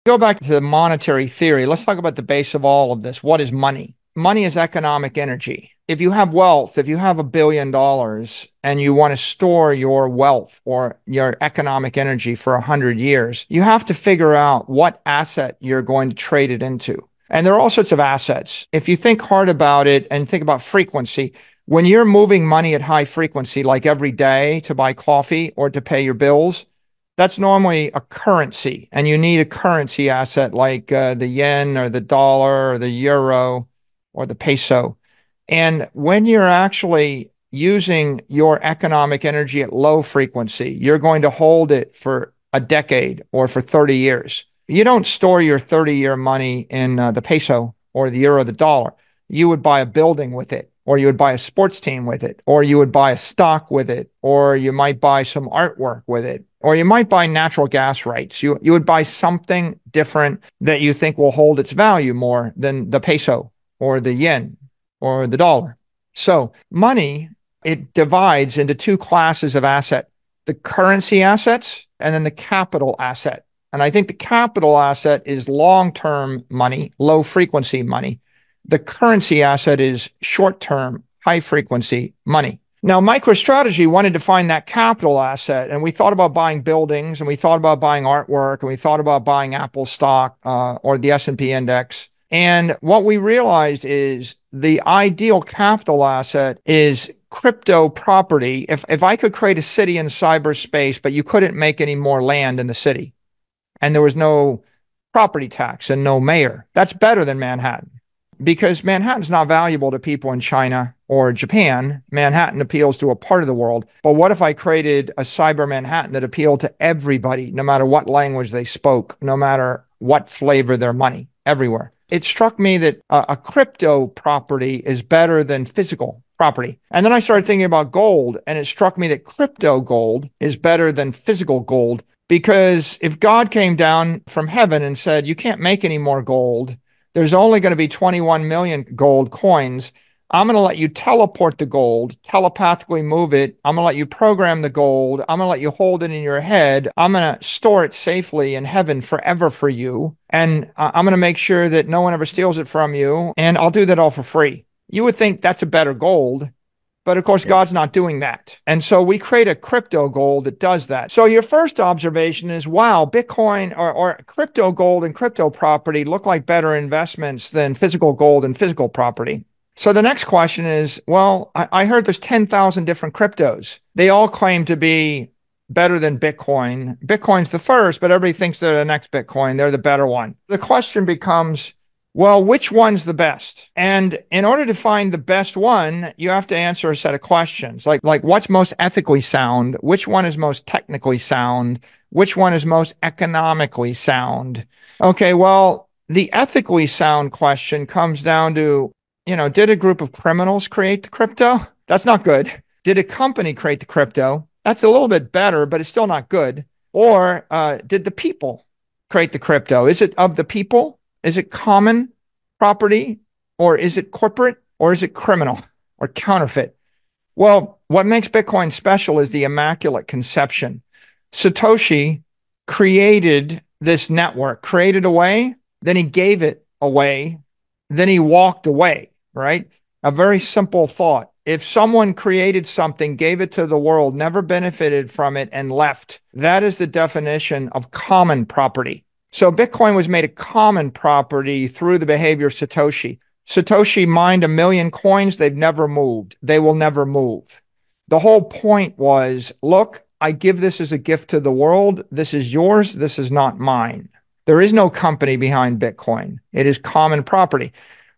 Go back to the monetary theory. Let's talk about the base of all of this. What is money? Money is economic energy. If you have wealth, if you have $1 billion and you want to store your wealth or your economic energy for 100 years, you have to figure out what asset you're going to trade it into. And there are all sorts of assets. If you think hard about it and think about frequency, when you're moving money at high frequency, like every day to buy coffee or to pay your bills, that's normally a currency, and you need a currency asset like the yen or the dollar or the euro or the peso. And when you're actually using your economic energy at low frequency, you're going to hold it for a decade or for 30 years. You don't store your 30-year money in the peso or the euro or the dollar. You would buy a building with it, or you would buy a sports team with it, or you would buy a stock with it, or you might buy some artwork with it, or you might buy natural gas rights. You would buy something different that you think will hold its value more than the peso or the yen or the dollar. So money, it divides into two classes of asset: the currency assets and then the capital asset. And I think the capital asset is long-term money, low-frequency money. The currency asset is short-term, high-frequency money. Now, MicroStrategy wanted to find that capital asset, and we thought about buying buildings, and we thought about buying artwork, and we thought about buying Apple stock or the S&P index. And what we realized is the ideal capital asset is crypto property. If I could create a city in cyberspace, but you couldn't make any more land in the city, and there was no property tax and no mayor, that's better than Manhattan. Because Manhattan's not valuable to people in China or Japan. Manhattan appeals to a part of the world. But what if I created a cyber Manhattan that appealed to everybody, no matter what language they spoke, no matter what flavor their money, everywhere? It struck me that a crypto property is better than physical property. And then I started thinking about gold, and it struck me that crypto gold is better than physical gold, because if God came down from heaven and said, you can't make any more gold, there's only going to be 21 million gold coins, I'm going to let you teleport the gold, telepathically move it. I'm going to let you program the gold. I'm going to let you hold it in your head. I'm going to store it safely in heaven forever for you. And I'm going to make sure that no one ever steals it from you. And I'll do that all for free. You would think that's a better gold. But of course, God's not doing that. And so we create a crypto gold that does that. So your first observation is, wow, Bitcoin or crypto gold and crypto property look like better investments than physical gold and physical property. So the next question is, well, I heard there's 10,000 different cryptos. They all claim to be better than Bitcoin. Bitcoin's the first, but everybody thinks they're the next Bitcoin. They're the better one. The question becomes, well, which one's the best? And in order to find the best one, you have to answer a set of questions like what's most ethically sound? Which one is most technically sound? Which one is most economically sound? Okay, well, the ethically sound question comes down to, did a group of criminals create the crypto? That's not good. Did a company create the crypto? That's a little bit better, but it's still not good. Or did the people create the crypto? Is it of the people? Is it common property, or is it corporate, or is it criminal or counterfeit? Well, what makes Bitcoin special is the Immaculate Conception. Satoshi created this network, created a way, then he gave it away, then he walked away, right? A very simple thought. If someone created something, gave it to the world, never benefited from it, and left, that is the definition of common property. So Bitcoin was made a common property through the behavior of Satoshi. Satoshi mined 1 million coins. They've never moved. They will never move. The whole point was, look, I give this as a gift to the world. This is yours. This is not mine. There is no company behind Bitcoin. It is common property.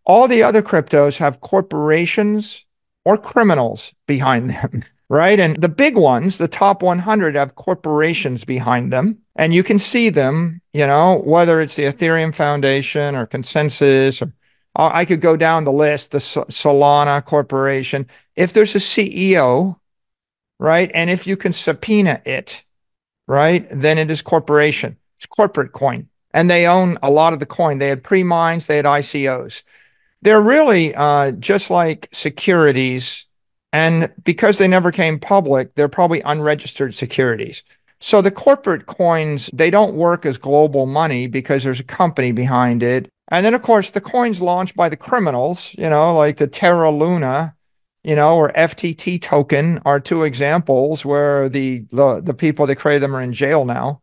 All the other cryptos have corporations or criminals behind them, right? And the big ones, the top 100, have corporations behind them. And you can see them, whether it's the Ethereum Foundation or Consensus, or I could go down the list, the Solana Corporation. If there's a CEO, right, and if you can subpoena it, right, then it is corporation. It's corporate coin. And they own a lot of the coin. They had pre-mines, they had ICOs. They're really just like securities. And because they never came public, they're probably unregistered securities. So the corporate coins, they don't work as global money because there's a company behind it. And then, of course, the coins launched by the criminals, like the Terra Luna, or FTT token are two examples where the people that created them are in jail now.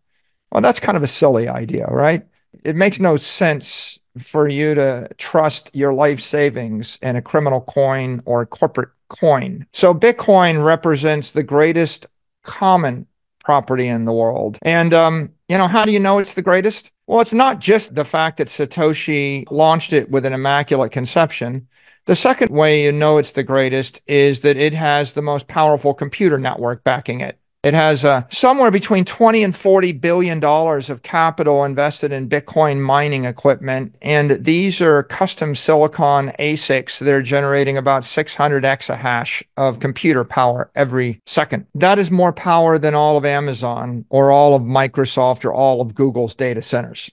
Well, that's kind of a silly idea, right? It makes no sense for you to trust your life savings in a criminal coin or a corporate coin. So Bitcoin represents the greatest common property in the world. And, how do you know it's the greatest? Well, it's not just the fact that Satoshi launched it with an immaculate conception. The second way you know it's the greatest is that it has the most powerful computer network backing it. It has somewhere between 20 and $40 billion of capital invested in Bitcoin mining equipment. And these are custom silicon ASICs that are generating about 600 exahash of computer power every second. That is more power than all of Amazon or all of Microsoft or all of Google's data centers.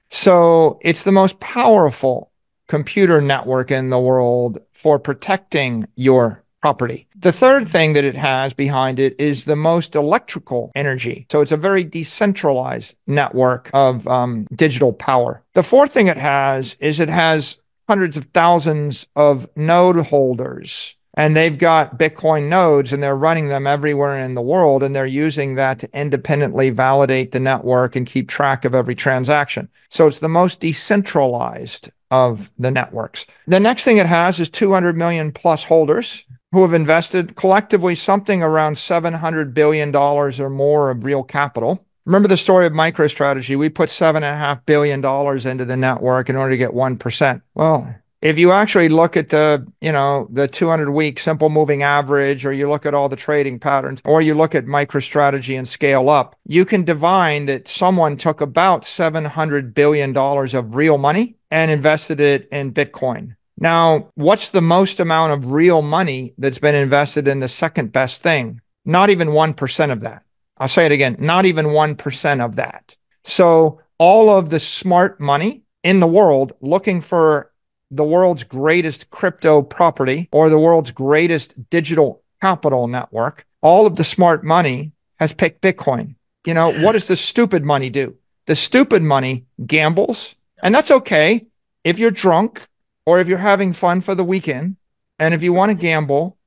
So it's the most powerful computer network in the world for protecting your property. The third thing that it has behind it is the most electrical energy. So it's a very decentralized network of digital power. The fourth thing it has hundreds of thousands of node holders. And they've got Bitcoin nodes and they're running them everywhere in the world. And they're using that to independently validate the network and keep track of every transaction. So it's the most decentralized of the networks. The next thing it has is 200 million plus holders who have invested collectively something around $700 billion or more of real capital. Remember the story of MicroStrategy? We put $7.5 billion into the network in order to get 1%. Well, if you actually look at the 200-week simple moving average, or you look at all the trading patterns, or you look at MicroStrategy and scale up, you can divine that someone took about $700 billion of real money and invested it in Bitcoin. Now, what's the most amount of real money that's been invested in the second best thing? Not even 1% of that. I'll say it again, not even 1% of that. So all of the smart money in the world looking for the world's greatest crypto property or the world's greatest digital capital network, all of the smart money has picked Bitcoin. What does the stupid money do? The stupid money gambles, and that's okay if you're drunk or if you're having fun for the weekend, and if you want to gamble,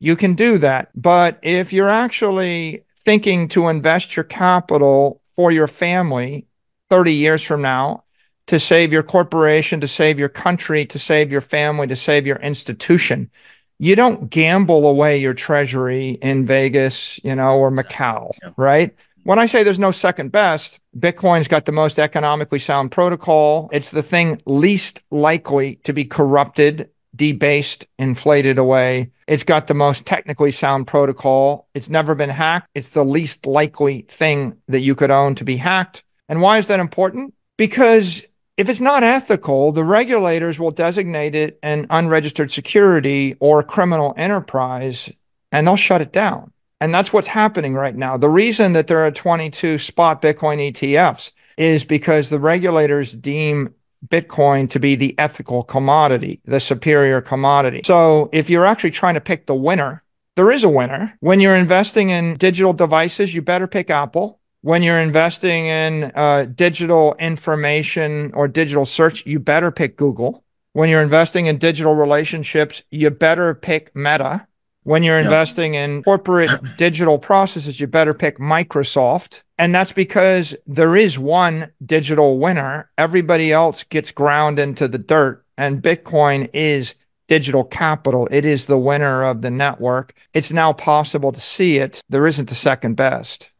you can do that. But if you're actually thinking to invest your capital for your family 30 years from now, to save your corporation, to save your country, to save your family, to save your institution, you don't gamble away your treasury in Vegas, or Macau, right? When I say there's no second best, Bitcoin's got the most economically sound protocol. It's the thing least likely to be corrupted, debased, inflated away. It's got the most technically sound protocol. It's never been hacked. It's the least likely thing that you could own to be hacked. And why is that important? Because if it's not ethical, the regulators will designate it an unregistered security or a criminal enterprise, and they'll shut it down. And that's what's happening right now. The reason that there are 22 spot Bitcoin ETFs is because the regulators deem Bitcoin to be the ethical commodity, the superior commodity. So if you're actually trying to pick the winner, there is a winner. When you're investing in digital devices, you better pick Apple. When you're investing in digital information or digital search, you better pick Google. When you're investing in digital relationships, you better pick Meta. When you're investing in corporate digital processes, you better pick Microsoft. And that's because there is one digital winner. Everybody else gets ground into the dirt. And Bitcoin is digital capital. It is the winner of the network. It's now possible to see it. There isn't a second best.